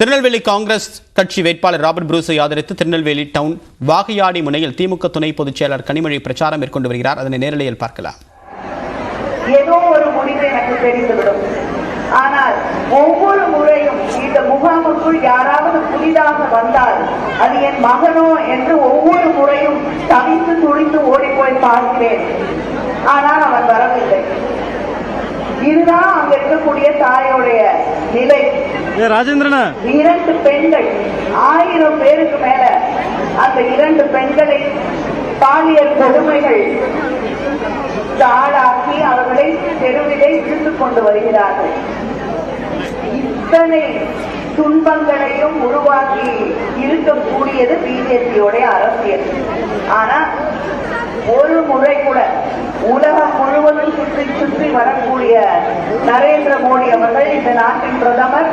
திருநெல்வேலி காங்கிரஸ் கட்சி வேட்பாளர் ராபர்ட் புரூஸை ஆதரித்து திருநெல்வேலி டவுன் வாகையாடி முனையில் திமுக துணை பொதுச் செயலாளர் கனிமொழி பிரச்சாரம் மேற்கொண்டு வருகிறார். அதனை நேரலையில் பார்க்கலாம். ஏதோ ஒரு முடிவு எனக்கு தெரிந்துவிடும். ஆனால் ஒவ்வொரு முறையும் இந்த முகாமுக்குள் யாராவது புதிதாக வந்தால் அது என் மகனோ என்று ஒவ்வொரு முறையும் தவித்து துடித்து ஓடிப்போய் பார்க்கிறேன். ஆனால் அவன் வரவில்லை. இதுதான் அங்க இருக்கக்கூடிய தாயோடைய நிலை. ராஜேந்திரனா 2 பெண்கள் 1000 பேருக்கு மேல அந்த 2 பெண்களை பாலியல் கொடுமைகள் ஆளாக்கி அவர்களை தெருவிலே இழுத்துக் கொண்டு வருகிறார்கள். இத்தனை துன்பங்களையும் உருவாக்கி இருக்கக்கூடியது பிஜேபியோடைய அரசியல். ஆனா ஒரு முறை கூட உலகம் முழுவதும் சுற்றி சுற்றி வரக்கூடிய நரேந்திர மோடி அவர்கள், இந்த நாட்டின் பிரதமர்,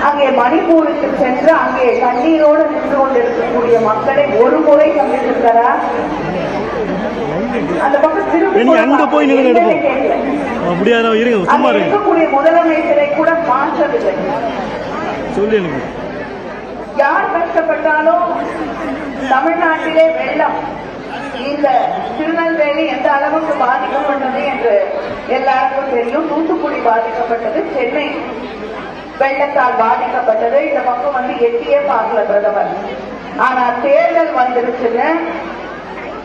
அங்கே மணிப்பூருக்கு சென்று அங்கே கண்ணீரோடு நின்று கொண்டிருக்கக்கூடிய மக்களை ஒரு முறை சந்தித்திருக்கிறாரா? அந்த பக்கம் இருக்கக்கூடிய முதலமைச்சரை கூட மாற்றவில்லை. யார் கஷ்டப்பட்டாலும் தமிழ்நாட்டிலே வெள்ளம், இந்த திருநெல்வேலி எந்த அளவுக்கு பாதிக்கப்பட்டது என்று எல்லாருக்கும் தெரியும். தூத்துக்குடி பாதிக்கப்பட்டது, சென்னை வெள்ளத்தால் பாதிக்கப்பட்டது. இந்த பக்கம் எட்டியே பார்க்கல பிரதமர். ஆனா தேர்தல் வந்துருச்சுன்னு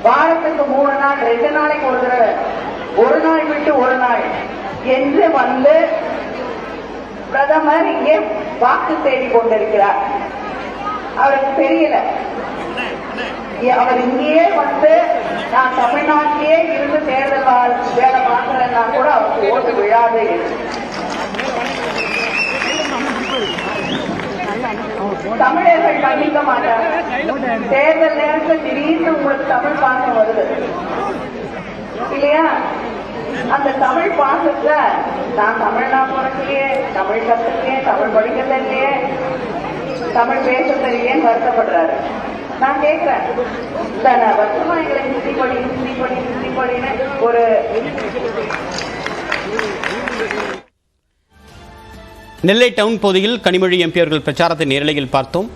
வாரத்துக்கு 3 நாள் 2 நாளைக்கு ஒரு தடவை, ஒரு நாள் விட்டு ஒரு நாள் என்று பிரதமர் இங்கே வாக்கு தேடி கொண்டிருக்கிறார். அவருக்கு தெரியல, அவர் இங்கேயே நான் தமிழ்நாட்டிலே இருந்து தேர்தல் வேலை பார்க்கிறேன்னா கூட அவருக்கு ஓட்டு விழாது. தமிழர்கள் மன்னிக்க மாட்டாங்க. தேர்தல் நேரத்தில் திடீர்னு உங்களுக்கு தமிழ் பாசம் வருது இல்லையா? அந்த தமிழ் பாசத்துல நான் தமிழ்னா பிறக்கலையே, தமிழ் கத்துலையே, தமிழ் படிக்கிறதுலையே, தமிழ் பேசுறதுலையே வருத்தப்படுறாரு. நான் கேட்கிறேன், வருத்தமா எங்களை ஹிந்தி படின்னு ஒரு நெல்லை டவுன் பகுதியில் கனிமொழி எம்பி அவர்கள் பிரச்சாரத்தை நேரலையில் பார்த்தோம்.